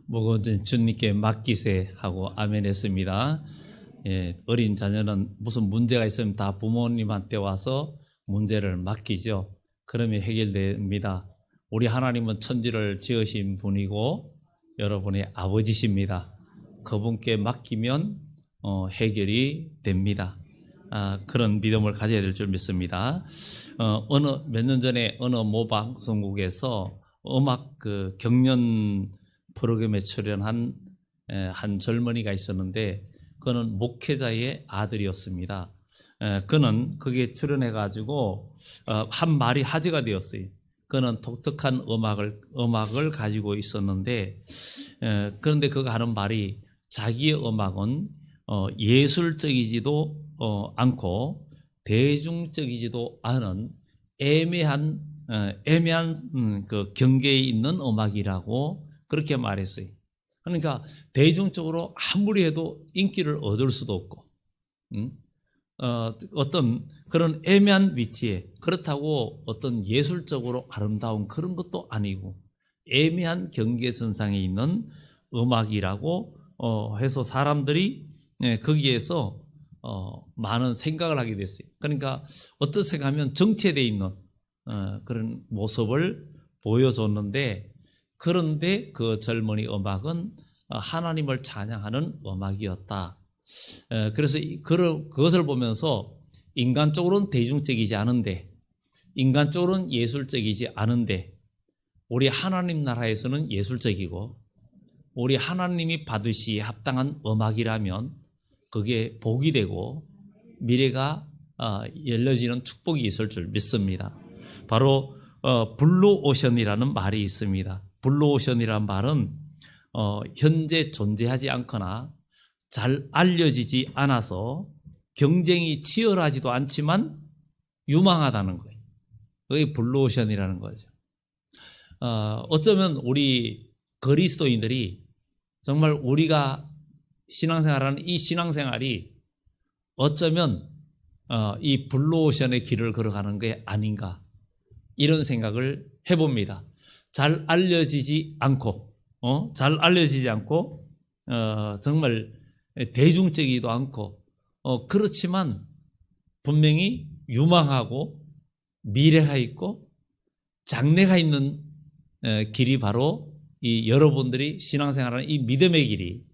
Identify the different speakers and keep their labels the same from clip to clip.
Speaker 1: 뭐든 주님께 맡기세 하고 아멘 했습니다. 예, 어린 자녀는 무슨 문제가 있으면 다 부모님한테 와서 문제를 맡기죠. 그러면 해결됩니다. 우리 하나님은 천지를 지으신 분이고 여러분의 아버지십니다. 그분께 맡기면 해결이 됩니다. 그런 믿음을 가져야 될 줄 믿습니다. 어느 몇 년 전에 어느 모 방송국에서 음악 경연 프로그램에 출연한 한 젊은이가 있었는데 그는 목회자의 아들이었습니다. 그는 거기에 출연해가지고 한 말이 화제가 되었어요. 그는 독특한 음악을 가지고 있었는데 그런데 그가 하는 말이 자기의 음악은 예술적이지도 않고 대중적이지도 않은 애매한 그 경계에 있는 음악이라고 그렇게 말했어요. 그러니까 대중적으로 아무리 해도 인기를 얻을 수도 없고 어떤 그런 애매한 위치에 그렇다고 어떤 예술적으로 아름다운 그런 것도 아니고 애매한 경계선상에 있는 음악이라고 해서 사람들이 거기에서 많은 생각을 하게 됐어요. 그러니까 어떻게 하면 정체되어 있는 그런 모습을 보여줬는데 그런데 그 젊은이 음악은 하나님을 찬양하는 음악이었다. 그래서 그것을 보면서 인간적으로는 대중적이지 않은데 인간적으로는 예술적이지 않은데 우리 하나님 나라에서는 예술적이고 우리 하나님이 받으시기에 합당한 음악이라면 그게 복이 되고 미래가 열려지는 축복이 있을 줄 믿습니다. 바로 블루오션이라는 말이 있습니다. 블루오션이라는 말은 현재 존재하지 않거나 잘 알려지지 않아서 경쟁이 치열하지도 않지만 유망하다는 거예요. 그게 블루오션이라는 거죠. 어쩌면 우리 그리스도인들이 정말 우리가 신앙생활하는 이 신앙생활이 어쩌면 이 블루오션의 길을 걸어가는 게 아닌가 이런 생각을 해봅니다. 잘 알려지지 않고 정말 대중적이지도 않고 그렇지만 분명히 유망하고 미래가 있고 장래가 있는 길이 바로 이 여러분들이 신앙생활하는 이 믿음의 길이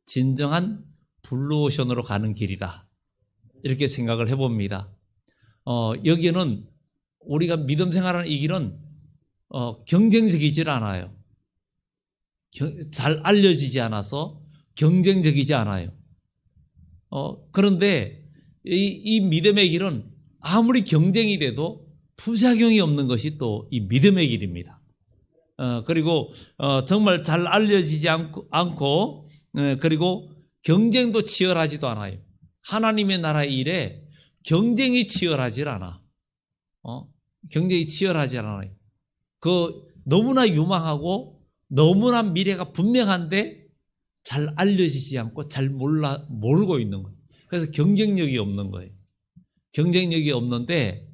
Speaker 1: 진정한 블루오션으로 가는 길이다. 이렇게 생각을 해봅니다. 여기는 우리가 믿음 생활하는 이 길은 경쟁적이지 않아요. 잘 알려지지 않아서 경쟁적이지 않아요. 그런데 이 믿음의 길은 아무리 경쟁이 돼도 부작용이 없는 것이 또 이 믿음의 길입니다. 그리고 정말 잘 알려지지 않고 그리고 경쟁도 치열하지도 않아요. 하나님의 나라의 일에 경쟁이 치열하지 않아. 경쟁이 치열하지 않아요. 너무나 유망하고 너무나 미래가 분명한데 잘 알려지지 않고 잘 모르고 있는 거예요. 그래서 경쟁력이 없는 거예요. 경쟁력이 없는데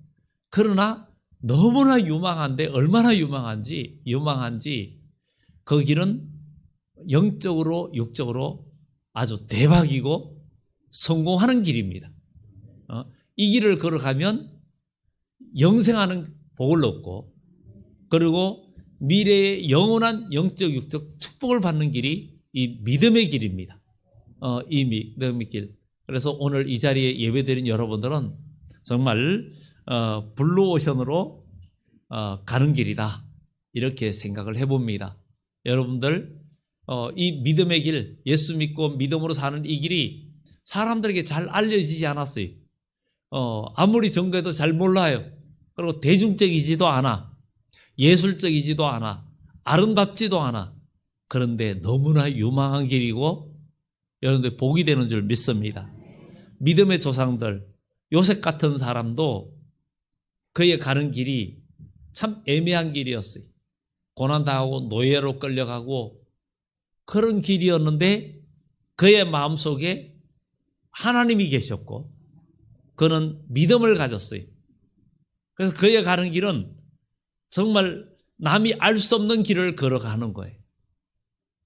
Speaker 1: 그러나 너무나 유망한데 얼마나 유망한지 그 길은 영적으로 육적으로 아주 대박이고 성공하는 길입니다. 이 길을 걸어가면 영생하는 복을 얻고 그리고 미래의 영원한 영적 육적 축복을 받는 길이 이 믿음의 길입니다. 이 믿음의 길. 그래서 오늘 이 자리에 예배드린 여러분들은 정말 블루오션으로 가는 길이다. 이렇게 생각을 해봅니다. 여러분들 이 믿음의 길, 예수 믿고 믿음으로 사는 이 길이 사람들에게 잘 알려지지 않았어요. 아무리 전개도 잘 몰라요. 그리고 대중적이지도 않아. 예술적이지도 않아. 아름답지도 않아. 그런데 너무나 유망한 길이고 여러분들 복이 되는 줄 믿습니다. 믿음의 조상들, 요셉 같은 사람도 그의 가는 길이 참 애매한 길이었어요. 고난당하고 노예로 끌려가고 그런 길이었는데 그의 마음속에 하나님이 계셨고 그는 믿음을 가졌어요. 그래서 그의 가는 길은 정말 남이 알 수 없는 길을 걸어가는 거예요.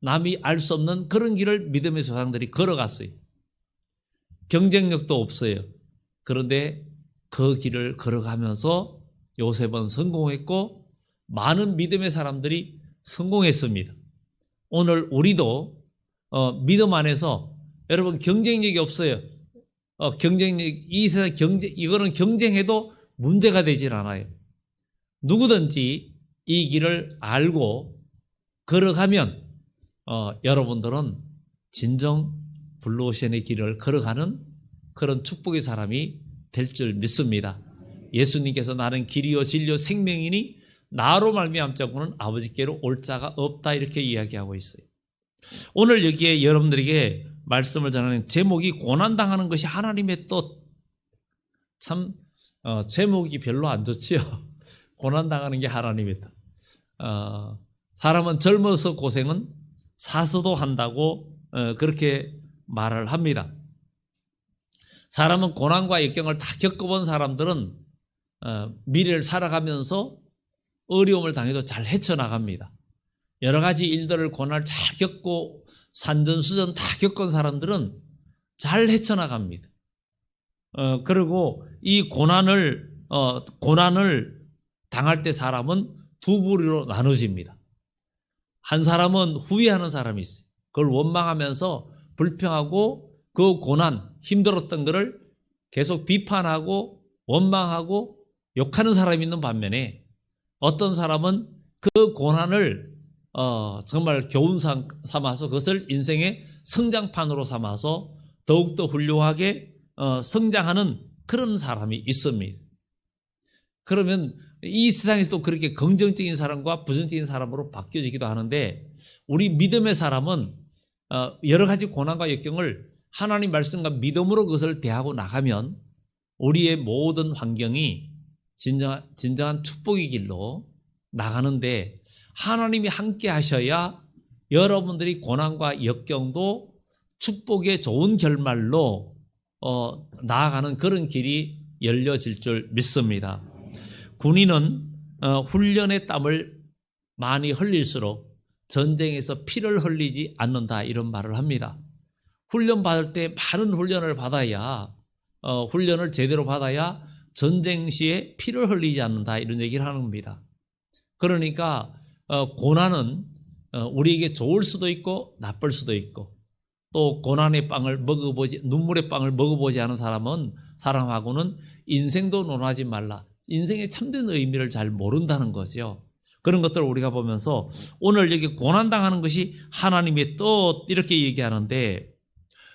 Speaker 1: 남이 알 수 없는 그런 길을 믿음의 조상들이 걸어갔어요. 경쟁력도 없어요. 그런데 그 길을 걸어가면서 요셉은 성공했고 많은 믿음의 사람들이 성공했습니다. 오늘 우리도 믿음 안에서 여러분 경쟁력이 없어요. 경쟁력, 이 세상 이거는 경쟁해도 문제가 되질 않아요. 누구든지 이 길을 알고 걸어가면 여러분들은 진정 블루오션의 길을 걸어가는 그런 축복의 사람이 될 줄 믿습니다. 예수님께서 나는 길이요 진리요 생명이니 나로 말미암지 않고는 아버지께로 올 자가 없다 이렇게 이야기하고 있어요. 오늘 여기에 여러분들에게 말씀을 전하는 제목이 고난당하는 것이 하나님의 뜻. 참 제목이 별로 안 좋지요. 고난당하는 게 하나님의 뜻. 사람은 젊어서 고생은 사서도 한다고 그렇게 말을 합니다. 사람은 고난과 역경을 다 겪어본 사람들은 미래를 살아가면서 어려움을 당해도 잘 헤쳐나갑니다. 여러 가지 일들을 고난을 잘 겪고 산전수전 다 겪은 사람들은 잘 헤쳐나갑니다. 그리고 이 고난을 당할 때 사람은 두 부류로 나눠집니다. 한 사람은 후회하는 사람이 있어요. 그걸 원망하면서 불평하고 그 고난, 힘들었던 것을 계속 비판하고 원망하고 욕하는 사람이 있는 반면에 어떤 사람은 그 고난을 정말 교훈 삼아서 그것을 인생의 성장판으로 삼아서 더욱더 훌륭하게 성장하는 그런 사람이 있습니다. 그러면 이 세상에서도 그렇게 긍정적인 사람과 부정적인 사람으로 바뀌어지기도 하는데 우리 믿음의 사람은 여러 가지 고난과 역경을 하나님 말씀과 믿음으로 그것을 대하고 나가면 우리의 모든 환경이 진정한 축복의 길로 나가는데 하나님이 함께 하셔야 여러분들이 고난과 역경도 축복의 좋은 결말로 나아가는 그런 길이 열려질 줄 믿습니다. 군인은 훈련의 땀을 많이 흘릴수록 전쟁에서 피를 흘리지 않는다 이런 말을 합니다. 훈련 받을 때 많은 훈련을 받아야 훈련을 제대로 받아야 전쟁 시에 피를 흘리지 않는다 이런 얘기를 하는 겁니다. 그러니까 고난은 우리에게 좋을 수도 있고 나쁠 수도 있고 또 고난의 빵을 눈물의 빵을 먹어보지 않은 사람하고는 인생도 논하지 말라. 인생의 참된 의미를 잘 모른다는 거죠. 그런 것들을 우리가 보면서 오늘 여기 고난당하는 것이 하나님의 뜻 이렇게 얘기하는데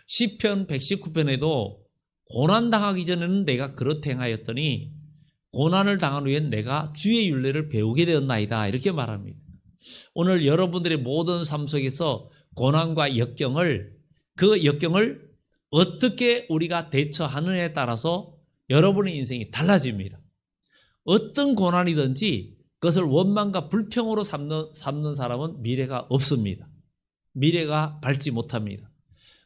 Speaker 1: 시편 119편에도 고난당하기 전에는 내가 그렇게 행하였더니 고난을 당한 후엔 내가 주의 율례를 배우게 되었나이다 이렇게 말합니다. 오늘 여러분들의 모든 삶 속에서 고난과 그 역경을 어떻게 우리가 대처하느냐에 따라서 여러분의 인생이 달라집니다. 어떤 고난이든지 그것을 원망과 불평으로 삼는 사람은 미래가 없습니다. 미래가 밝지 못합니다.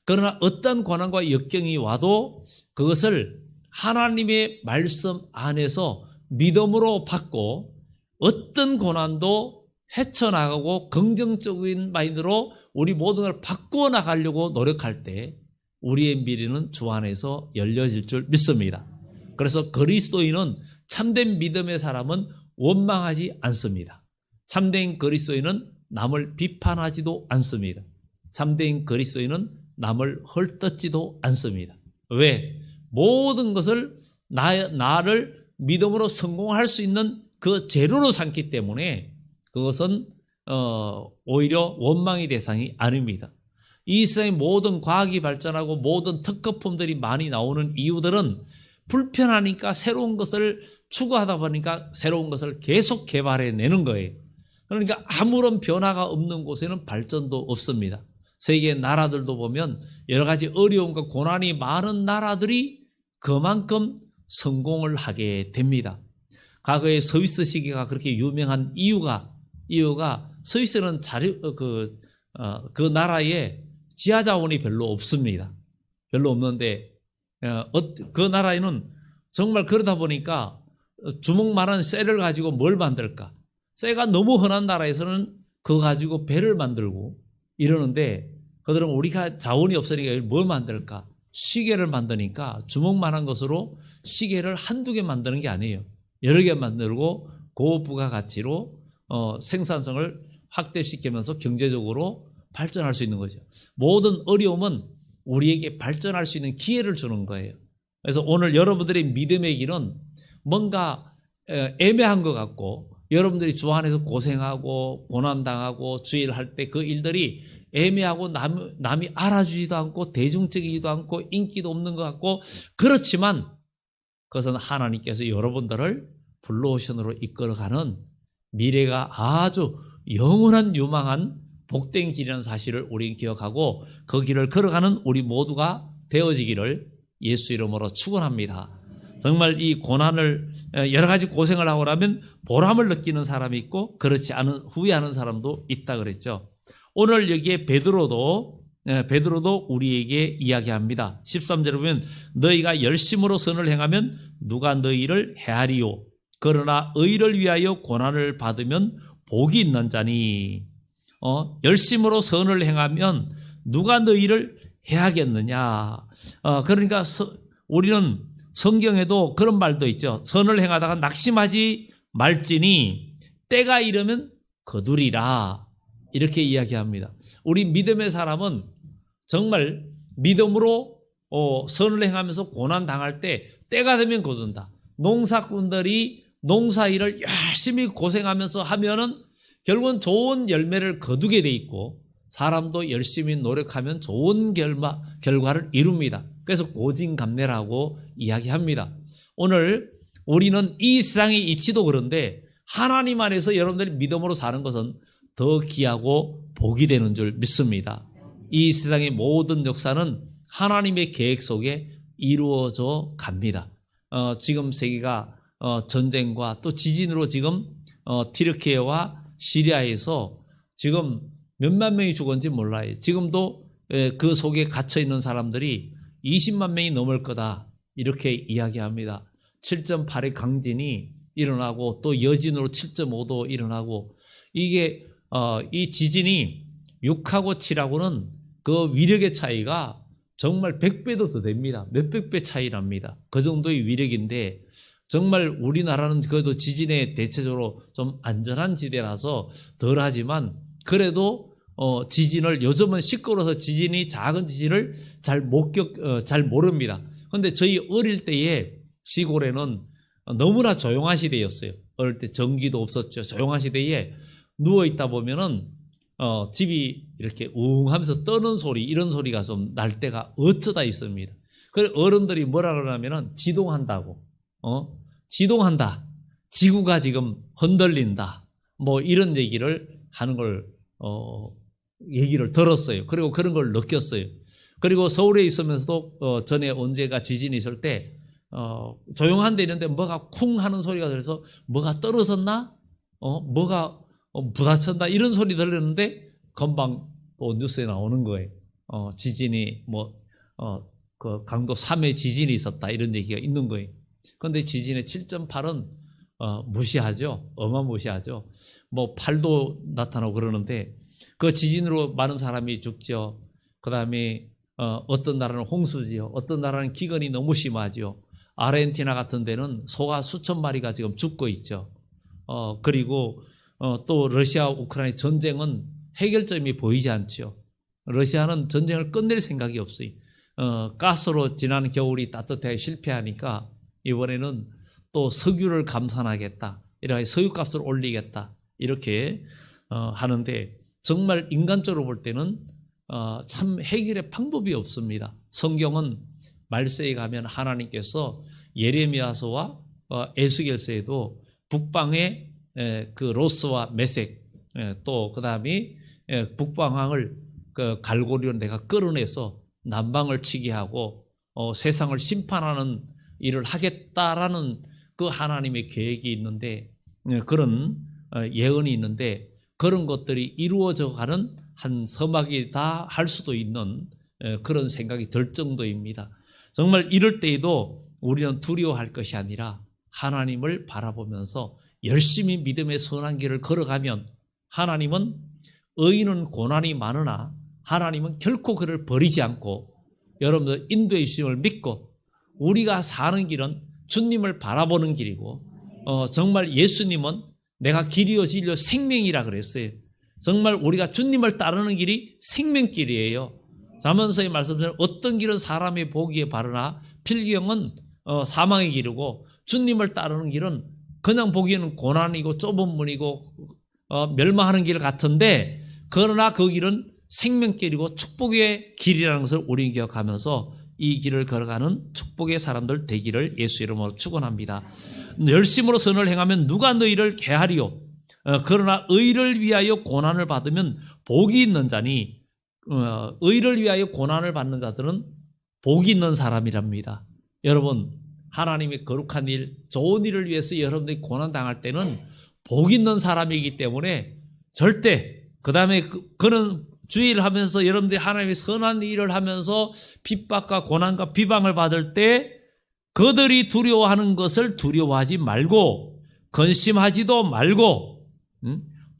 Speaker 1: 그러나 어떤 고난과 역경이 와도 그것을 하나님의 말씀 안에서 믿음으로 받고 어떤 고난도 헤쳐나가고 긍정적인 마인드로 우리 모든 걸 바꾸어 나가려고 노력할 때 우리의 미래는 주 안에서 열려질 줄 믿습니다. 그래서 그리스도인은 참된 믿음의 사람은 원망하지 않습니다. 참된 그리스도인은 남을 비판하지도 않습니다. 참된 그리스도인은 남을 헐뜯지도 않습니다. 왜? 모든 것을 나를 믿음으로 성공할 수 있는 그 재료로 삼기 때문에 그것은 오히려 원망의 대상이 아닙니다. 이 세상의 모든 과학이 발전하고 모든 특허품들이 많이 나오는 이유들은 불편하니까 새로운 것을 추구하다 보니까 새로운 것을 계속 개발해내는 거예요. 그러니까 아무런 변화가 없는 곳에는 발전도 없습니다. 세계 나라들도 보면 여러 가지 어려움과 고난이 많은 나라들이 그만큼 성공을 하게 됩니다. 과거에 스위스 시계가 그렇게 유명한 이유가 스위스는 그 나라에 지하 자원이 별로 없습니다. 별로 없는데 그 나라에는 정말 그러다 보니까 주먹만한 쇠를 가지고 뭘 만들까? 쇠가 너무 흔한 나라에서는 그거 가지고 배를 만들고 이러는데 그들은 우리가 자원이 없으니까 뭘 만들까? 시계를 만드니까 주먹만한 것으로 시계를 한두 개 만드는 게 아니에요. 여러 개 만들고 고부가가치로 생산성을 확대시키면서 경제적으로 발전할 수 있는 거죠. 모든 어려움은 우리에게 발전할 수 있는 기회를 주는 거예요. 그래서 오늘 여러분들의 믿음의 길은 뭔가 애매한 것 같고 여러분들이 주 안에서 고생하고 고난당하고 주일할 때 그 일들이 애매하고 남이 알아주지도 않고 대중적이지도 않고 인기도 없는 것 같고 그렇지만 그것은 하나님께서 여러분들을 블루오션으로 이끌어가는 미래가 아주 영원한 유망한 복된 길이라는 사실을 우리는 기억하고 그 길을 걸어가는 우리 모두가 되어지기를 예수 이름으로 축원합니다. 정말 이 고난을 여러 가지 고생을 하고 나면 보람을 느끼는 사람이 있고 그렇지 않은 후회하는 사람도 있다 그랬죠. 오늘 여기에 베드로도 우리에게 이야기합니다. 13절에 보면 너희가 열심으로 선을 행하면 누가 너희를 해하리요 그러나 의를 위하여 고난을 받으면 복이 있는 자니 열심으로 선을 행하면 누가 너희를 해하겠느냐. 그러니까 우리는 성경에도 그런 말도 있죠. 선을 행하다가 낙심하지 말지니 때가 이르면 거두리라 이렇게 이야기합니다. 우리 믿음의 사람은 정말 믿음으로 선을 행하면서 고난 당할 때 때가 되면 거둔다. 농사꾼들이 농사일을 열심히 고생하면서 하면은 결국은 좋은 열매를 거두게 돼 있고 사람도 열심히 노력하면 좋은 결과를 이룹니다. 그래서 고진감래라고 이야기합니다. 오늘 우리는 이 세상의 이치도 그런데 하나님 안에서 여러분들이 믿음으로 사는 것은 더 귀하고 복이 되는 줄 믿습니다. 이 세상의 모든 역사는 하나님의 계획 속에 이루어져 갑니다. 지금 세계가 전쟁과 또 지진으로 지금 튀르키예와 시리아에서 지금 몇만 명이 죽었는지 몰라요. 지금도 그 속에 갇혀 있는 사람들이 20만 명이 넘을 거다 이렇게 이야기합니다. 7.8의 강진이 일어나고 또 여진으로 7.5도 일어나고 이게 이 지진이 6하고 7하고는 그 위력의 차이가 정말 100배도 더 됩니다. 몇백 배 차이 납니다. 그 정도의 위력인데 정말 우리나라는 그래도 지진에 대체적으로 좀 안전한 지대라서 덜하지만 그래도 지진을 요즘은 시끄러워서 지진이 작은 지진을 잘 모릅니다. 그런데 저희 어릴 때에 시골에는 너무나 조용한 시대였어요. 어릴 때 전기도 없었죠. 조용한 시대에 누워 있다 보면은 집이 이렇게 웅하면서 떠는 소리 이런 소리가 좀 날 때가 어쩌다 있습니다. 그래서 어른들이 뭐라 그러냐면은 지동한다고. 지동한다. 지구가 지금 흔들린다. 뭐 이런 얘기를 하는 걸 얘기를 들었어요. 그리고 그런 걸 느꼈어요. 그리고 서울에 있으면서도 전에 언제가 지진이 있을 때 조용한 데 있는데 뭐가 쿵 하는 소리가 들려서 뭐가 떨어졌나? 뭐가 부딪혔나? 이런 소리 들렸는데 금방 또 뉴스에 나오는 거예요. 지진이 그 강도 3의 지진이 있었다 이런 얘기가 있는 거예요. 그런데 지진의 7.8은 무시하죠. 어마무시하죠. 뭐 8도 나타나고 그러는데 그 지진으로 많은 사람이 죽죠. 그 다음에 어떤 나라는 홍수지요. 어떤 나라는 기근이 너무 심하죠. 아르헨티나 같은 데는 소가 수천 마리가 지금 죽고 있죠. 그리고 또 러시아 우크라이나 전쟁은 해결점이 보이지 않죠. 러시아는 전쟁을 끝낼 생각이 없어요. 가스로 지난 겨울이 따뜻하게 실패하니까 이번에는 또 석유를 감산하겠다. 이렇게 석유값을 올리겠다. 이렇게 하는데 정말 인간적으로 볼 때는 참 해결의 방법이 없습니다. 성경은 말세에 가면 하나님께서 예레미야서와 에스겔서에도 북방의 그 로스와 메색 또 그다음에 북방왕을 그 갈고리로 내가 끌어내서 남방을 치게 하고 세상을 심판하는 일을 하겠다라는 그 하나님의 계획이 있는데 그런 예언이 있는데 그런 것들이 이루어져 가는 한 서막이다 할 수도 있는 그런 생각이 들 정도입니다. 정말 이럴 때에도 우리는 두려워할 것이 아니라 하나님을 바라보면서 열심히 믿음의 선한 길을 걸어가면 하나님은 의인은 고난이 많으나 하나님은 결코 그를 버리지 않고 여러분들 인도해 주심을 믿고 우리가 사는 길은 주님을 바라보는 길이고 정말 예수님은 내가 길이요 진리요 생명이라 그랬어요. 정말 우리가 주님을 따르는 길이 생명길이에요. 잠언서의 말씀처럼 어떤 길은 사람이 보기에 바르나 필경은 사망의 길이고 주님을 따르는 길은 그냥 보기에는 고난이고 좁은 문이고 멸망하는 길 같은데 그러나 그 길은 생명길이고 축복의 길이라는 것을 우리 기억하면서 이 길을 걸어가는 축복의 사람들 되기를 예수 이름으로 축원합니다. 열심으로 선을 행하면 누가 너희를 개하리요? 그러나 의를 위하여 고난을 받으면 복이 있는 자니 의를 위하여 고난을 받는 자들은 복이 있는 사람이랍니다. 여러분 하나님의 거룩한 일, 좋은 일을 위해서 여러분들이 고난당할 때는 복 있는 사람이기 때문에 절대 그 다음에 그런 주의를 하면서 여러분들이 하나님의 선한 일을 하면서 핍박과 고난과 비방을 받을 때 그들이 두려워하는 것을 두려워하지 말고 근심하지도 말고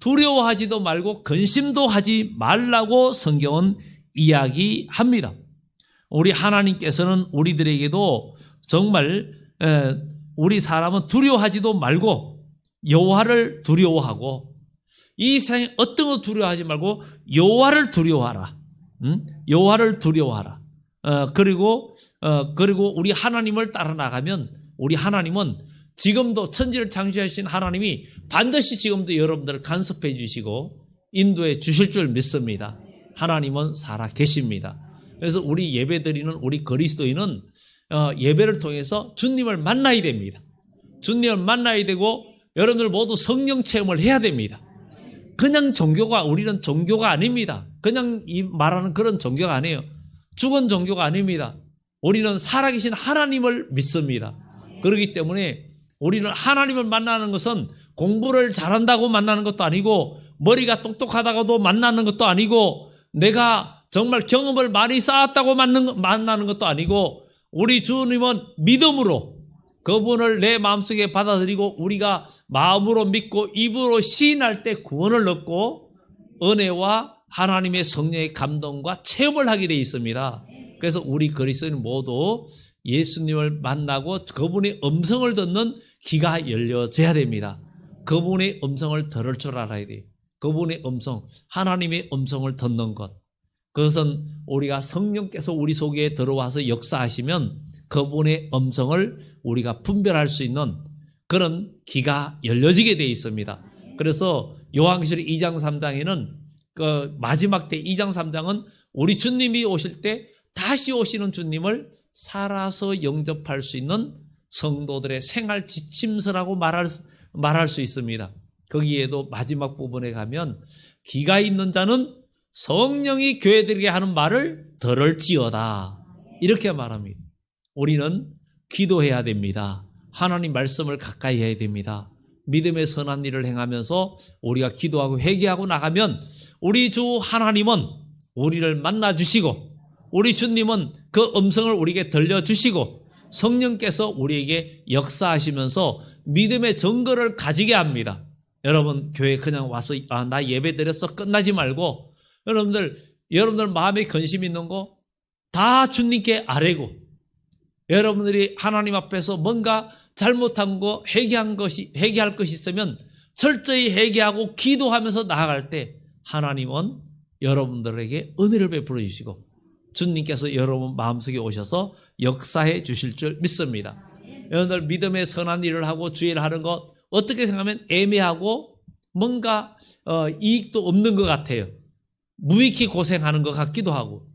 Speaker 1: 두려워하지도 말고 근심도 하지 말라고 성경은 이야기합니다. 우리 하나님께서는 우리들에게도 정말 우리 사람은 두려워하지도 말고 여호와를 두려워하고 이 세상에 어떤 거 두려워하지 말고 여호와를 두려워하라. 여호와를 두려워하라. 그리고 우리 하나님을 따라 나가면 우리 하나님은 지금도 천지를 창조하신 하나님이 반드시 지금도 여러분들을 간섭해 주시고 인도해 주실 줄 믿습니다. 하나님은 살아 계십니다. 그래서 우리 예배드리는 우리 그리스도인은 예배를 통해서 주님을 만나야 됩니다. 주님을 만나야 되고 여러분들 모두 성령 체험을 해야 됩니다. 그냥 종교가 우리는 종교가 아닙니다. 그냥 말하는 그런 종교가 아니에요. 죽은 종교가 아닙니다. 우리는 살아계신 하나님을 믿습니다. 그렇기 때문에 우리는 하나님을 만나는 것은 공부를 잘한다고 만나는 것도 아니고 머리가 똑똑하다고도 만나는 것도 아니고 내가 정말 경험을 많이 쌓았다고 만나는 것도 아니고 우리 주님은 믿음으로 그분을 내 마음속에 받아들이고 우리가 마음으로 믿고 입으로 시인할 때 구원을 얻고 은혜와 하나님의 성령의 감동과 체험을 하게 되어 있습니다. 그래서 우리 그리스도인 모두 예수님을 만나고 그분의 음성을 듣는 귀가 열려져야 됩니다. 그분의 음성을 들을 줄 알아야 돼요. 그분의 음성, 하나님의 음성을 듣는 것. 그것은 우리가 성령께서 우리 속에 들어와서 역사하시면 그분의 음성을 우리가 분별할 수 있는 그런 귀가 열려지게 되어 있습니다. 그래서 요한계시록 2장 3장에는 그 마지막 때 2장 3장은 우리 주님이 오실 때 다시 오시는 주님을 살아서 영접할 수 있는 성도들의 생활 지침서라고 말할 수 있습니다. 거기에도 마지막 부분에 가면 귀가 있는 자는 성령이 교회들에게 하는 말을 들을지어다 이렇게 말합니다. 우리는 기도해야 됩니다. 하나님 말씀을 가까이 해야 됩니다. 믿음의 선한 일을 행하면서 우리가 기도하고 회개하고 나가면 우리 주 하나님은 우리를 만나주시고 우리 주님은 그 음성을 우리에게 들려주시고 성령께서 우리에게 역사하시면서 믿음의 증거를 가지게 합니다. 여러분 교회 그냥 와서 나 예배 드렸어 끝나지 말고 여러분들 마음에 근심 있는 거 다 주님께 아뢰고 여러분들이 하나님 앞에서 뭔가 잘못한 거 회개할 것이 있으면 철저히 회개하고 기도하면서 나아갈 때 하나님은 여러분들에게 은혜를 베풀어 주시고 주님께서 여러분 마음속에 오셔서 역사해 주실 줄 믿습니다. 여러분들 믿음의 선한 일을 하고 주의를 하는 것 어떻게 생각하면 애매하고 뭔가 이익도 없는 것 같아요. 무익히 고생하는 것 같기도 하고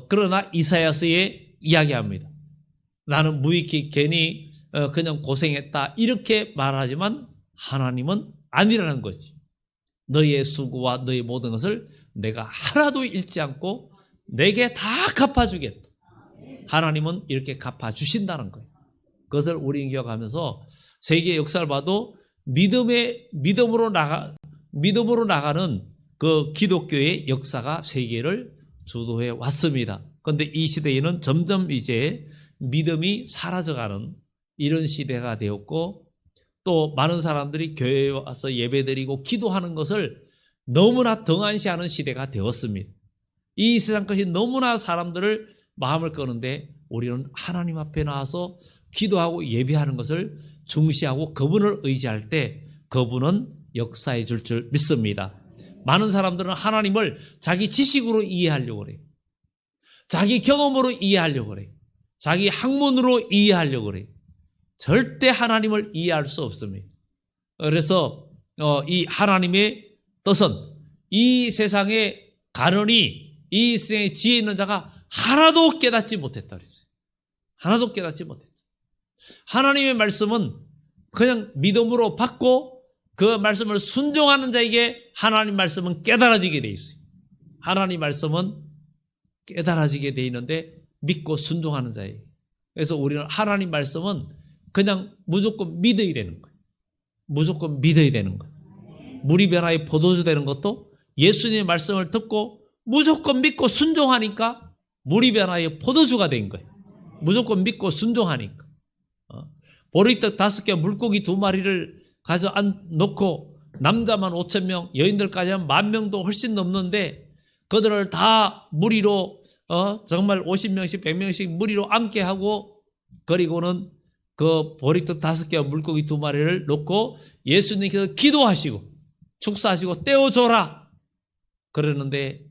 Speaker 1: 그러나 이사야서에 이야기합니다. 나는 무익히 괜히 그냥 고생했다 이렇게 말하지만 하나님은 아니라는 거지. 너의 수고와 너의 모든 것을 내가 하나도 잃지 않고 내게 다 갚아주겠다. 하나님은 이렇게 갚아주신다는 거예요. 그것을 우리는 기억하면서 세계 역사를 봐도 믿음으로 나가는 그 기독교의 역사가 세계를 주도해 왔습니다. 그런데 이 시대에는 점점 이제 믿음이 사라져가는 이런 시대가 되었고 또 많은 사람들이 교회에 와서 예배드리고 기도하는 것을 너무나 등한시하는 시대가 되었습니다. 이 세상 것이 너무나 사람들을 마음을 끄는데 우리는 하나님 앞에 나와서 기도하고 예배하는 것을 중시하고 그분을 의지할 때 그분은 역사해 줄 믿습니다. 많은 사람들은 하나님을 자기 지식으로 이해하려고 그래요. 자기 경험으로 이해하려고 그래요. 자기 학문으로 이해하려고 그래요. 절대 하나님을 이해할 수 없습니다. 그래서 이 하나님의 뜻은 이 세상의 가론이 이 세상에 지혜 있는 자가 하나도 깨닫지 못했다 그랬어요. 하나도 깨닫지 못했다. 하나님의 말씀은 그냥 믿음으로 받고 그 말씀을 순종하는 자에게 하나님 말씀은 깨달아지게 돼 있어요. 하나님 말씀은 깨달아지게 돼 있는데 믿고 순종하는 자에게. 그래서 우리는 하나님 말씀은 그냥 무조건 믿어야 되는 거예요. 무조건 믿어야 되는 거예요. 물이 변화의 포도주 되는 것도 예수님의 말씀을 듣고 무조건 믿고 순종하니까 물이 변화의 포도주가 된 거예요. 무조건 믿고 순종하니까. 보리떡 5개, 물고기 2마리를 놓고 남자만 5,000명, 여인들까지 한 10,000명도 훨씬 넘는데 그들을 다 무리로 정말 50명씩 100명씩 무리로 앉게 하고 그리고는 그 보리떡 5개와 물고기 2마리를 놓고 예수님께서 기도하시고 축사하시고 떼어줘라 그러는데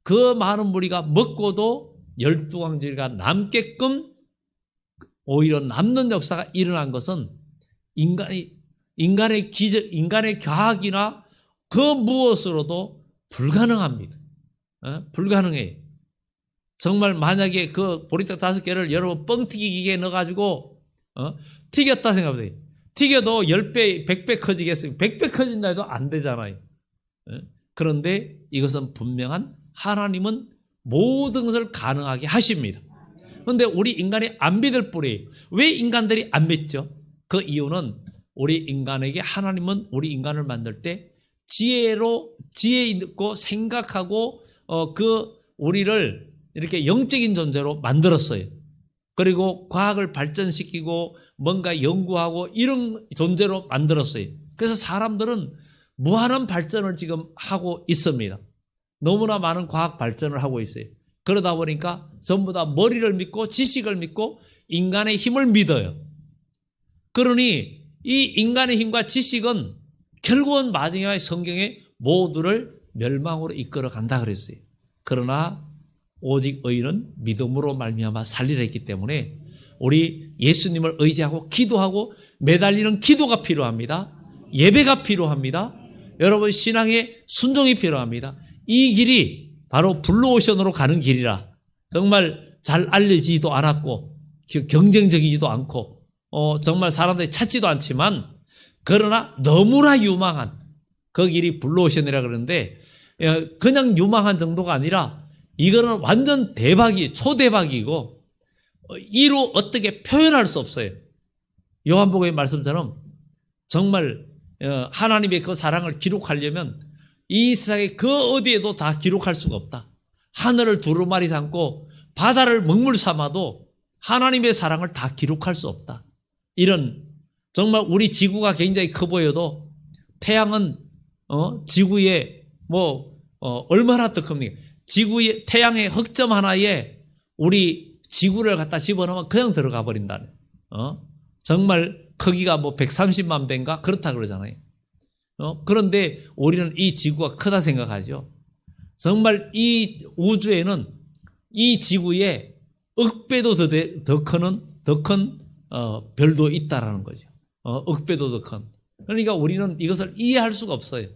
Speaker 1: 그 많은 무리가 먹고도 12광주리가 남게끔 오히려 남는 역사가 일어난 것은 인간의 기적, 인간의 과학이나 그 무엇으로도 불가능합니다. 불가능해요. 정말 만약에 그 보리떡 5개를 여러분 뻥튀기 기계에 넣어가지고 튀겼다 생각해보세요. 튀겨도 10배, 100배 커지겠어요. 100배 커진다 해도 안 되잖아요. 그런데 이것은 분명한 하나님은 모든 것을 가능하게 하십니다. 그런데 우리 인간이 안 믿을 뿐이에요. 왜 인간들이 안 믿죠? 그 이유는 우리 인간에게 하나님은 우리 인간을 만들 때 지혜 있고 생각하고 우리를 이렇게 영적인 존재로 만들었어요. 그리고 과학을 발전시키고 뭔가 연구하고 이런 존재로 만들었어요. 그래서 사람들은 무한한 발전을 지금 하고 있습니다. 너무나 많은 과학 발전을 하고 있어요. 그러다 보니까 전부 다 머리를 믿고 지식을 믿고 인간의 힘을 믿어요. 그러니 이 인간의 힘과 지식은 결국은 마지막에 성경에 모두를 멸망으로 이끌어 간다 그랬어요. 그러나 오직 의인은 믿음으로 말미암아 살리라 했기 때문에 우리 예수님을 의지하고 기도하고 매달리는 기도가 필요합니다. 예배가 필요합니다. 여러분 신앙의 순종이 필요합니다. 이 길이 바로 블루오션으로 가는 길이라 정말 잘 알려지지도 않았고 경쟁적이지도 않고 정말 사람들이 찾지도 않지만 그러나 너무나 유망한 그 길이 블루오션이라 그러는데 그냥 유망한 정도가 아니라 이거는 완전 대박이 초대박이고 이로 어떻게 표현할 수 없어요. 요한복음의 말씀처럼 정말 하나님의 그 사랑을 기록하려면 이 세상에 그 어디에도 다 기록할 수가 없다. 하늘을 두루마리 삼고 바다를 먹물 삼아도 하나님의 사랑을 다 기록할 수 없다. 이런 정말 우리 지구가 굉장히 커 보여도 태양은 지구에 얼마나 더 큽니까? 지구의 태양의 흑점 하나에 우리 지구를 갖다 집어넣으면 그냥 들어가 버린다네. 정말 크기가 130만 배인가 그렇다 그러잖아요. 그런데 우리는 이 지구가 크다 생각하죠. 정말 이 우주에는 이 지구에 억배도 더 큰 별도 있다라는 거죠. 억배도 더 큰. 그러니까 우리는 이것을 이해할 수가 없어요.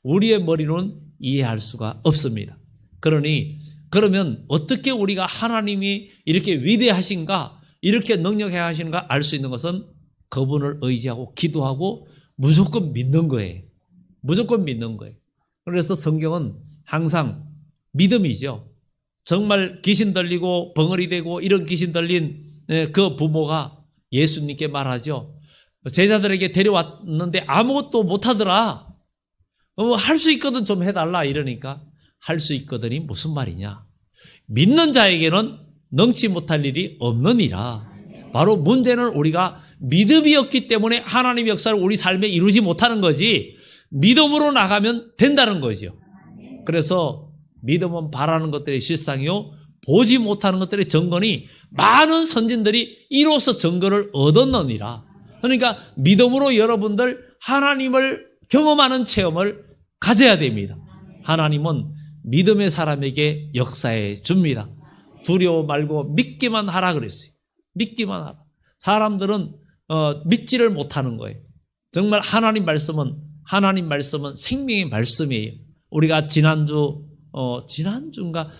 Speaker 1: 우리의 머리는 이해할 수가 없습니다. 그러면 어떻게 우리가 하나님이 이렇게 위대하신가, 이렇게 능력해 하시는가 알 수 있는 것은 그분을 의지하고 기도하고 무조건 믿는 거예요. 무조건 믿는 거예요. 그래서 성경은 항상 믿음이죠. 정말 귀신 들리고 벙어리 되고 이런 귀신 들린 그 부모가 예수님께 말하죠. 제자들에게 데려왔는데 아무것도 못하더라. 할 수 있거든 좀 해달라 이러니까 할 수 있거든이 무슨 말이냐. 믿는 자에게는 능치 못할 일이 없느니라. 바로 문제는 우리가 믿음이 없기 때문에 하나님의 역사를 우리 삶에 이루지 못하는 거지 믿음으로 나가면 된다는 거죠. 그래서 믿음은 바라는 것들의 실상이요 보지 못하는 것들의 증거니 많은 선진들이 이로써 증거를 얻었느니라. 그러니까 믿음으로 여러분들 하나님을 경험하는 체험을 가져야 됩니다. 하나님은 믿음의 사람에게 역사해 줍니다. 두려워 말고 믿기만 하라 그랬어요. 믿기만 하라. 사람들은 믿지를 못하는 거예요. 정말 하나님 말씀은 생명의 말씀이에요. 우리가 지난주인가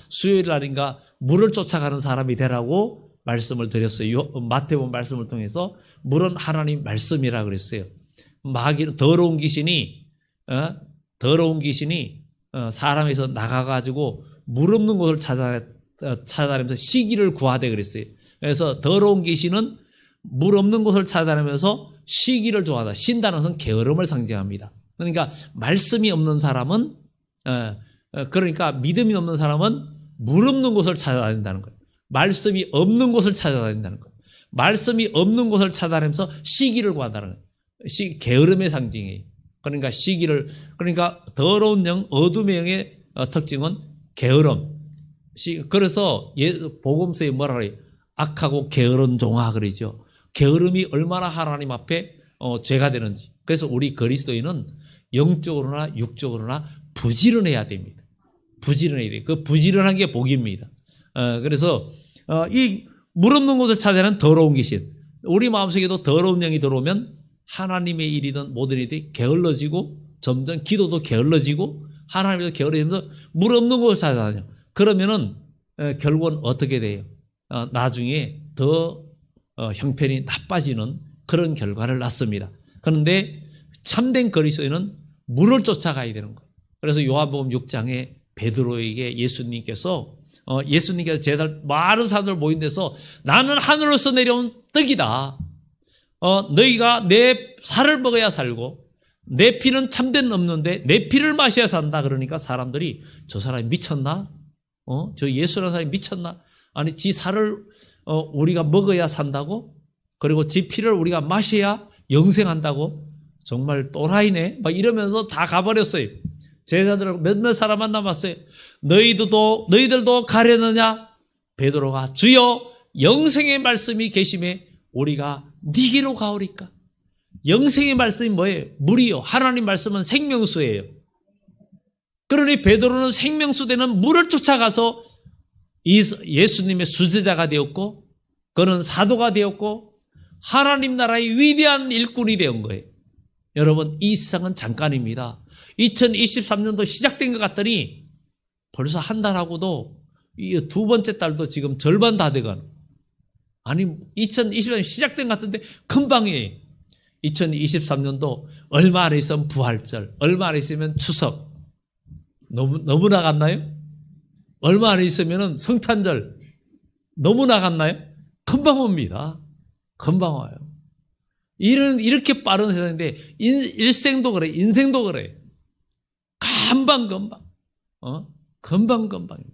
Speaker 1: 수요일 날인가 물을 쫓아가는 사람이 되라고 말씀을 드렸어요. 마태복음 말씀을 통해서 물은 하나님 말씀이라 그랬어요. 마귀는 더러운 귀신이 사람에서 나가가지고 물 없는 곳을 찾아다니면서 시기를 구하되 그랬어요. 그래서 더러운 귀신은 물 없는 곳을 찾아다니면서 시기를 좋아하다. 신다는 것은 게으름을 상징합니다. 그러니까 말씀이 없는 사람은 그러니까 믿음이 없는 사람은 물 없는 곳을 찾아다닌다는 거예요. 말씀이 없는 곳을 찾아다닌다는 거예요. 말씀이 없는 곳을 찾아다니면서 시기를 구한다는 거예요. 게으름의 상징이에요. 그러니까 더러운 영, 어둠의 영의 특징은 게으름. 그래서 복음서에 뭐라 그래요? 악하고 게으른 종아 그러죠. 게으름이 얼마나 하나님 앞에 죄가 되는지. 그래서 우리 그리스도인은 영적으로나 육적으로나 부지런해야 됩니다. 부지런해야 돼요. 그 부지런한 게 복입니다. 그래서 이 물 없는 곳을 찾아내는 더러운 귀신. 우리 마음속에도 더러운 영이 들어오면 하나님의 일이든 모든 일이 게을러지고 점점 기도도 게을러지고 하나님도 게을러지면서 물 없는 곳을 찾아다녀. 그러면은 결국은 어떻게 돼요? 나중에 더 형편이 나빠지는 그런 결과를 낳습니다. 그런데 참된 그리스도인은 물을 쫓아가야 되는 거예요. 그래서 요한복음 6장에 베드로에게 예수님께서 많은 사람들 모인 데서 나는 하늘로서 내려온 떡이다. 너희가 내 살을 먹어야 살고 내 피는 참된 없는데 내 피를 마셔야 산다. 그러니까 사람들이 저 사람이 미쳤나? 저 예수라는 사람이 미쳤나? 아니 지 살을 우리가 먹어야 산다고? 그리고 지 피를 우리가 마셔야 영생한다고? 정말 또라이네? 막 이러면서 다 가버렸어요. 제자들 몇몇 사람만 남았어요. 너희들도 가려느냐? 베드로가 주여 영생의 말씀이 계심에 우리가 니게로 가오리까? 영생의 말씀이 뭐예요? 물이요. 하나님 말씀은 생명수예요. 그러니 베드로는 생명수 되는 물을 쫓아가서 예수님의 수제자가 되었고 그는 사도가 되었고 하나님 나라의 위대한 일꾼이 된 거예요. 여러분 이 세상은 잠깐입니다. 2023년도 시작된 것 같더니 벌써 한 달하고도 이 두 번째 달도 지금 절반 다 돼가는. 아니 2023년 시작된 것 같은데 금방이에요. 2023년도 얼마 안 있으면 부활절, 얼마 안 있으면 추석. 너무 나갔나요? 얼마 안 있으면 성탄절. 너무 나갔나요? 금방 옵니다. 금방 와요. 이렇게 빠른 세상인데 일생도 그래, 인생도 그래. 금방. 금방입니다.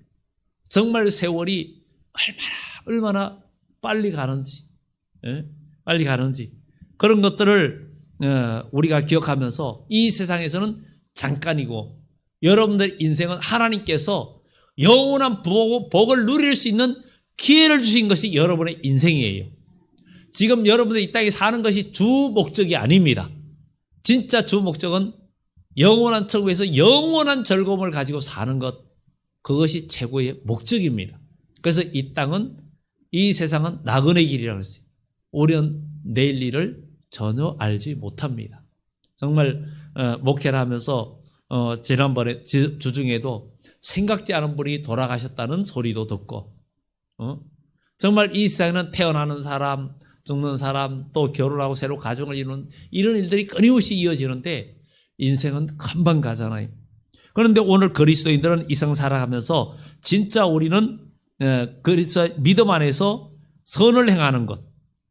Speaker 1: 정말 세월이 얼마나 빨리 가는지, 빨리 가는지 그런 것들을 우리가 기억하면서 이 세상에서는 잠깐이고 여러분들 인생은 하나님께서 영원한 복을 누릴 수 있는 기회를 주신 것이 여러분의 인생이에요. 지금 여러분들이 이 땅에 사는 것이 주 목적이 아닙니다. 진짜 주 목적은 영원한 천국에서 영원한 즐거움을 가지고 사는 것, 그것이 최고의 목적입니다. 그래서 이 세상은 나그네 길이라고 했어요. 우리는 내일 일을 전혀 알지 못합니다. 정말 목회를 하면서 지난번에 주중에도 생각지 않은 분이 돌아가셨다는 소리도 듣고 정말 이 세상에는 태어나는 사람, 죽는 사람, 또 결혼하고 새로 가정을 이루는 이런 일들이 끊임없이 이어지는데 인생은 금방 가잖아요. 그런데 오늘 그리스도인들은 이 세상 살아가면서 진짜 우리는 그리스도 믿음 안에서 선을 행하는 것,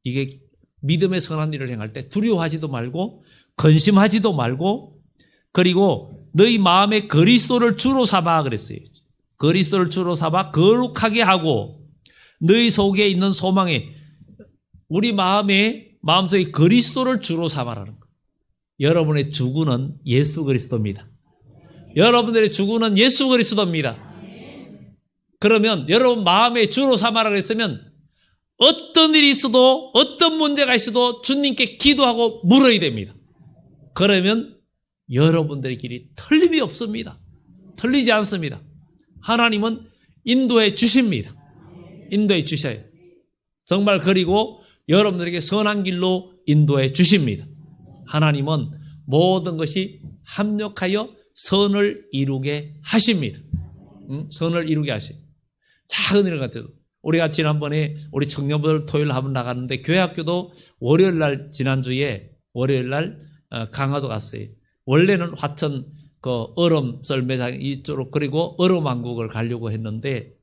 Speaker 1: 이게 믿음의 선한 일을 행할 때 두려워하지도 말고 근심하지도 말고 그리고 너희 마음에 그리스도를 주로 삼아 그랬어요. 그리스도를 주로 삼아 거룩하게 하고 너희 속에 있는 소망에 우리 마음속에 그리스도를 주로 삼아라는 거. 여러분의 주구는 예수 그리스도입니다. 여러분들의 주구는 예수 그리스도입니다. 그러면 여러분 마음의 주로 삼아라 그랬으면 어떤 일이 있어도 어떤 문제가 있어도 주님께 기도하고 물어야 됩니다. 그러면 여러분들의 길이 틀림이 없습니다. 틀리지 않습니다. 하나님은 인도해 주십니다. 인도해 주셔요. 정말 그리고 여러분들에게 선한 길로 인도해 주십니다. 하나님은 모든 것이 합력하여 선을 이루게 하십니다. 선을 이루게 하십니다. 작은 일 같아도 우리가 지난번에 우리 청년부들 토요일 한번 나갔는데 교회학교도 월요일 날 지난주에 월요일 날 강화도 갔어요. 원래는 화천 그 얼음 썰매장 이쪽으로 그리고 얼음왕국을 가려고 했는데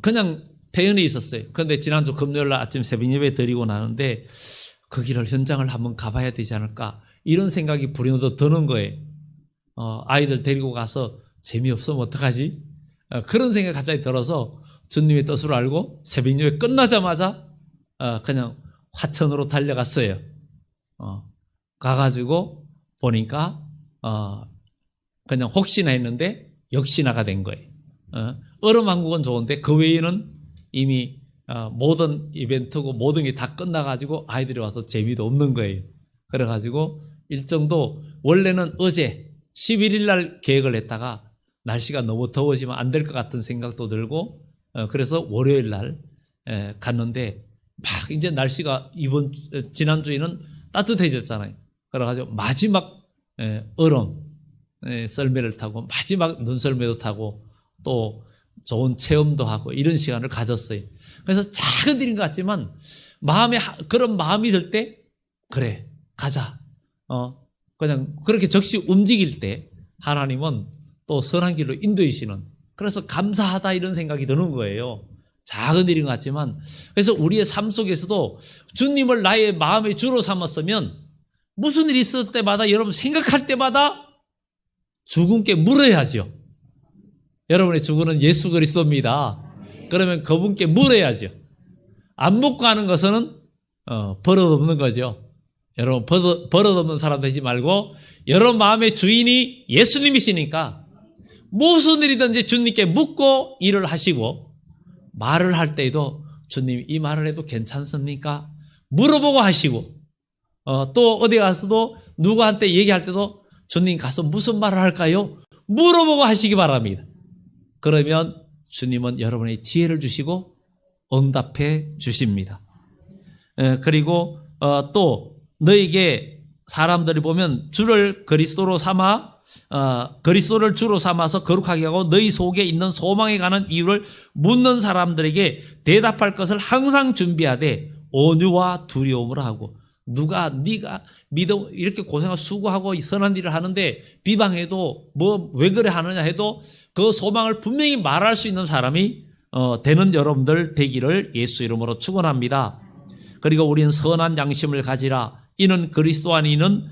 Speaker 1: 그냥 대연이 있었어요. 그런데 지난주 금요일 날 아침 새벽 예배 드리고 나는데 그 길을 현장을 한번 가봐야 되지 않을까 이런 생각이 불현듯 드는 거예요. 아이들 데리고 가서 재미없으면 어떡하지? 그런 생각이 갑자기 들어서 주님의 뜻을 알고 새벽 예배 끝나자마자 그냥 화천으로 달려갔어요. 가가지고 보니까 그냥 혹시나 했는데 역시나가 된 거예요. 얼음왕국은 좋은데 그 외에는 이미 모든 이벤트고 모든 게 다 끝나가지고 아이들이 와서 재미도 없는 거예요. 그래가지고 일정도 원래는 어제 11일 날 계획을 했다가 날씨가 너무 더워지면 안 될 것 같은 생각도 들고 그래서 월요일 날 갔는데 막 이제 날씨가 지난주에는 따뜻해졌잖아요. 그래가지고 마지막 얼음 썰매를 타고 마지막 눈썰매도 타고 또 좋은 체험도 하고 이런 시간을 가졌어요. 그래서 작은 일인 것 같지만 마음에 그런 마음이 들 때 그래 가자. 그냥 그렇게 적시 움직일 때 하나님은 또 선한 길로 인도이시는 그래서 감사하다 이런 생각이 드는 거예요. 작은 일인 것 같지만 그래서 우리의 삶 속에서도 주님을 나의 마음의 주로 삼았으면 무슨 일이 있을 때마다 여러분 생각할 때마다 주군께 물어야죠. 여러분의 주군은 예수 그리스도입니다. 그러면 그분께 물어야죠. 안 묻고 하는 것은 버릇없는 거죠. 여러분 버릇없는 사람 되지 말고 여러분 마음의 주인이 예수님이시니까 무슨 일이든지 주님께 묻고 일을 하시고 말을 할 때에도 주님 이 말을 해도 괜찮습니까? 물어보고 하시고 또 어디 가서도 누구한테 얘기할 때도 주님 가서 무슨 말을 할까요? 물어보고 하시기 바랍니다. 그러면 주님은 여러분의 지혜를 주시고 응답해 주십니다. 그리고 또 너에게 사람들이 보면 주를 그리스도를 주로 삼아서 거룩하게 하고 너희 속에 있는 소망에 관한 이유를 묻는 사람들에게 대답할 것을 항상 준비하되 온유와 두려움으로 하고 네가 믿음 이렇게 고생하고 수고하고 선한 일을 하는데 비방해도 뭐 왜 그래 하느냐 해도 그 소망을 분명히 말할 수 있는 사람이 되는 여러분들 되기를 예수 이름으로 축원합니다. 그리고 우리는 선한 양심을 가지라. 이는 그리스도 안에 있는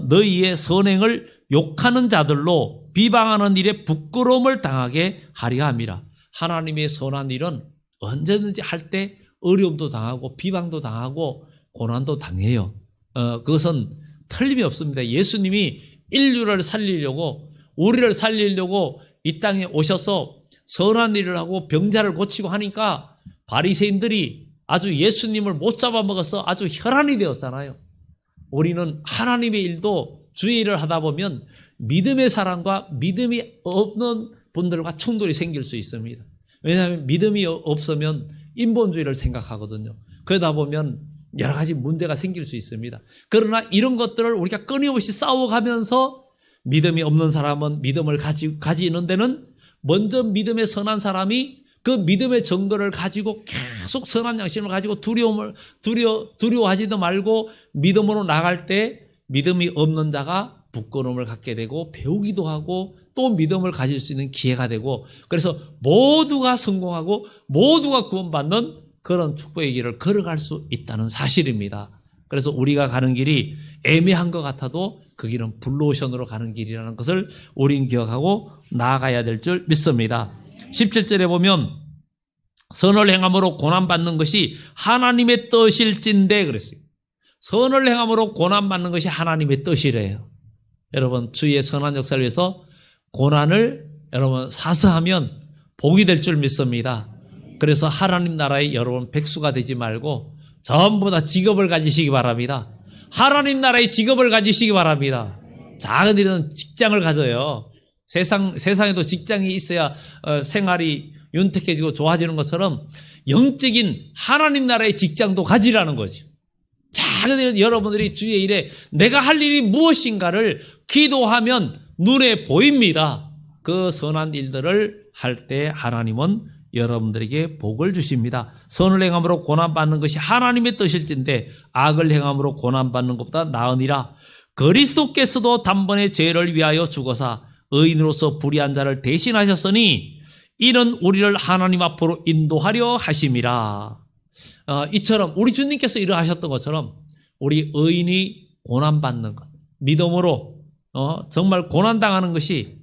Speaker 1: 너희의 선행을 욕하는 자들로 비방하는 일에 부끄러움을 당하게 하려 함이라. 하나님의 선한 일은 언제든지 할 때 어려움도 당하고 비방도 당하고 고난도 당해요. 그것은 틀림이 없습니다. 예수님이 인류를 살리려고 우리를 살리려고 이 땅에 오셔서 선한 일을 하고 병자를 고치고 하니까 바리새인들이 아주 예수님을 못 잡아먹어서 아주 혈안이 되었잖아요. 우리는 하나님의 일도 주의 일을 하다 보면 믿음의 사람과 믿음이 없는 분들과 충돌이 생길 수 있습니다. 왜냐하면 믿음이 없으면 인본주의를 생각하거든요. 그러다 보면 여러 가지 문제가 생길 수 있습니다. 그러나 이런 것들을 우리가 끊임없이 싸워가면서 믿음이 없는 사람은 믿음을 가지는 데는 먼저 믿음의 선한 사람이 그 믿음의 증거를 가지고 계속 선한 양심을 가지고 두려워하지도 말고 믿음으로 나갈 때 믿음이 없는 자가 부끄러움을 갖게 되고 배우기도 하고 또 믿음을 가질 수 있는 기회가 되고 그래서 모두가 성공하고 모두가 구원받는 그런 축복의 길을 걸어갈 수 있다는 사실입니다. 그래서 우리가 가는 길이 애매한 것 같아도 그 길은 블루오션으로 가는 길이라는 것을 우린 기억하고 나아가야 될 줄 믿습니다. 17절에 보면 선을 행함으로 고난받는 것이 하나님의 뜻일진데 그랬어요. 선을 행함으로 고난받는 것이 하나님의 뜻이래요. 여러분, 주의 선한 역사를 위해서 고난을 여러분 사서하면 복이 될 줄 믿습니다. 그래서 하나님 나라의 여러분 백수가 되지 말고 전부 다 직업을 가지시기 바랍니다. 하나님 나라의 직업을 가지시기 바랍니다. 작은 일은 직장을 가져요. 세상에도 직장이 있어야 생활이 윤택해지고 좋아지는 것처럼 영적인 하나님 나라의 직장도 가지라는 거죠. 작은 일은 여러분들이 주의 일에 내가 할 일이 무엇인가를 기도하면 눈에 보입니다. 그 선한 일들을 할 때 하나님은 여러분들에게 복을 주십니다. 선을 행함으로 고난받는 것이 하나님의 뜻일진데 악을 행함으로 고난받는 것보다 나으니라. 그리스도께서도 단번에 죄를 위하여 죽어사 의인으로서 불의한 자를 대신하셨으니 이는 우리를 하나님 앞으로 인도하려 하심이라. 이처럼 우리 주님께서 이러하셨던 것처럼 우리 의인이 고난받는 것, 믿음으로 정말 고난당하는 것이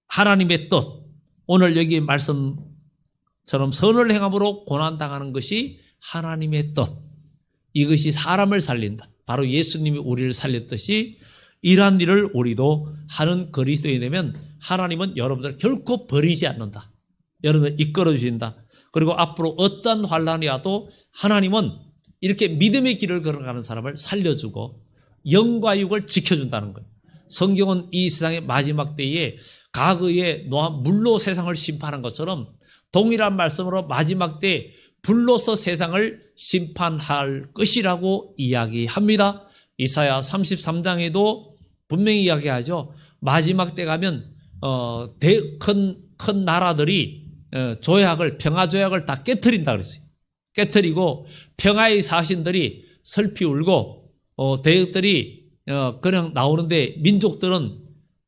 Speaker 1: 하나님의 뜻. 오늘 여기 말씀처럼 선을 행함으로 고난당하는 것이 하나님의 뜻. 이것이 사람을 살린다. 바로 예수님이 우리를 살렸듯이 이러한 일을 우리도 하는 그리스도인이 되면 하나님은 여러분들을 결코 버리지 않는다. 여러분을 이끌어 주신다. 그리고 앞으로 어떤 환난이 와도 하나님은 이렇게 믿음의 길을 걸어가는 사람을 살려주고 영과 육을 지켜준다는 거예요. 성경은 이 세상의 마지막 때에 과거에 물로 세상을 심판한 것처럼 동일한 말씀으로 마지막 때 불로서 세상을 심판할 것이라고 이야기합니다. 이사야 33장에도 분명히 이야기하죠. 마지막 때 가면 큰 나라들이 평화 조약을 다 깨트린다 그랬어요. 깨트리고 평화의 사신들이 슬피 울고 대역들이 그냥 나오는데 민족들은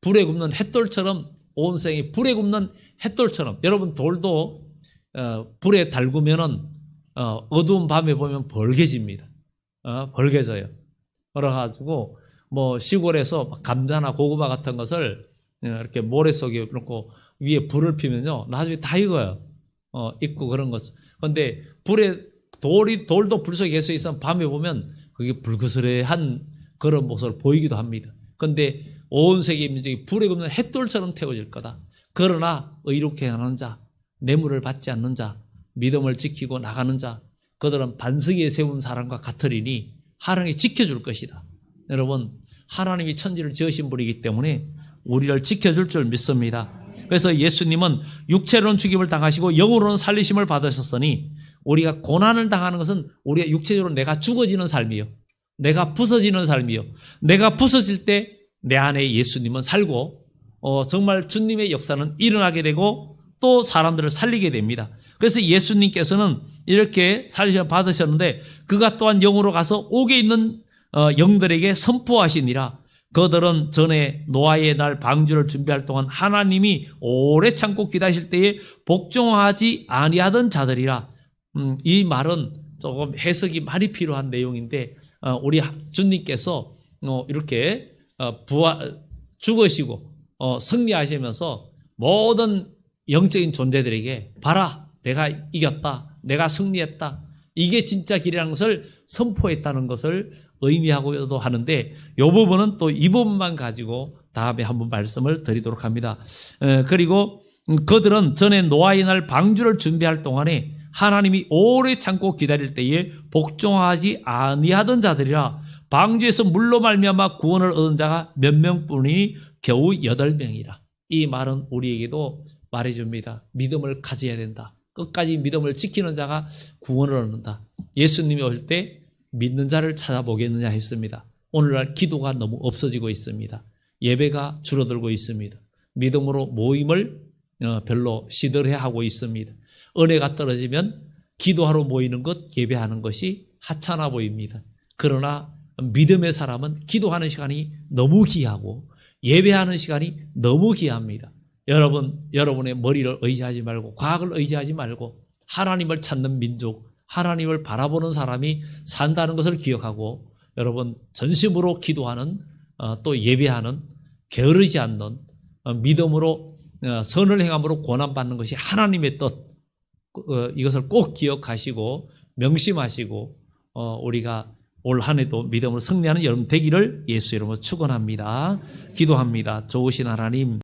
Speaker 1: 불에 굽는 햇돌처럼 온 생이 불에 굽는 햇돌처럼 여러분 돌도 불에 달구면은 어두운 밤에 보면 벌개집니다. 벌개져요. 그래가지고 뭐 시골에서 감자나 고구마 같은 것을 이렇게 모래 속에 놓고 위에 불을 피면요 나중에 다 익어요. 익고 그런 것. 그런데 불에 돌도 불 속에 계속 있으면 밤에 보면 그게 불그스레한 그런 모습을 보이기도 합니다. 그런데 온 세계 민족이 불에 굽는 햇돌처럼 태워질 거다. 그러나 의롭게 하는 자, 뇌물을 받지 않는 자, 믿음을 지키고 나가는 자, 그들은 반석에 세운 사람과 같으리니 하나님이 지켜줄 것이다. 여러분, 하나님이 천지를 지으신 분이기 때문에 우리를 지켜줄 줄 믿습니다. 그래서 예수님은 육체로는 죽임을 당하시고 영으로는 살리심을 받으셨으니 우리가 고난을 당하는 것은 우리가 육체적으로 내가 죽어지는 삶이요. 내가 부서지는 삶이요. 내가 부서질 때 내 안에 예수님은 살고 정말 주님의 역사는 일어나게 되고 또 사람들을 살리게 됩니다. 그래서 예수님께서는 이렇게 살리심을 받으셨는데 그가 또한 영으로 가서 옥에 있는 영들에게 선포하시니라. 그들은 전에 노아의 날 방주를 준비할 동안 하나님이 오래 참고 기다리실 때에 복종하지 아니하던 자들이라. 이 말은 조금 해석이 많이 필요한 내용인데 우리 주님께서 이렇게 죽으시고 승리하시면서 모든 영적인 존재들에게 봐라 내가 이겼다 내가 승리했다 이게 진짜 길이라는 것을 선포했다는 것을 의미하고도 하는데 이 부분은 또 이 부분만 가지고 다음에 한번 말씀을 드리도록 합니다. 그리고 그들은 전에 노아의 날 방주를 준비할 동안에 하나님이 오래 참고 기다릴 때에 복종하지 아니하던 자들이라. 방주에서 물로 말미암아 구원을 얻은 자가 몇 명뿐이니 겨우 8명이라. 이 말은 우리에게도 말해줍니다. 믿음을 가져야 된다. 끝까지 믿음을 지키는 자가 구원을 얻는다. 예수님이 올 때 믿는 자를 찾아보겠느냐 했습니다. 오늘날 기도가 너무 없어지고 있습니다. 예배가 줄어들고 있습니다. 믿음으로 모임을 별로 시들해하고 있습니다. 은혜가 떨어지면 기도하러 모이는 것, 예배하는 것이 하찮아 보입니다. 그러나 믿음의 사람은 기도하는 시간이 너무 귀하고 예배하는 시간이 너무 귀합니다. 여러분의 머리를 의지하지 말고 과학을 의지하지 말고 하나님을 찾는 민족, 하나님을 바라보는 사람이 산다는 것을 기억하고 여러분 전심으로 기도하는 또 예배하는 게으르지 않는 믿음으로 선을 행함으로 고난받는 것이 하나님의 뜻 이것을 꼭 기억하시고 명심하시고 우리가 올 한 해도 믿음으로 승리하는 여러분 되기를 예수 이름으로 축원합니다. 기도합니다. 좋으신 하나님,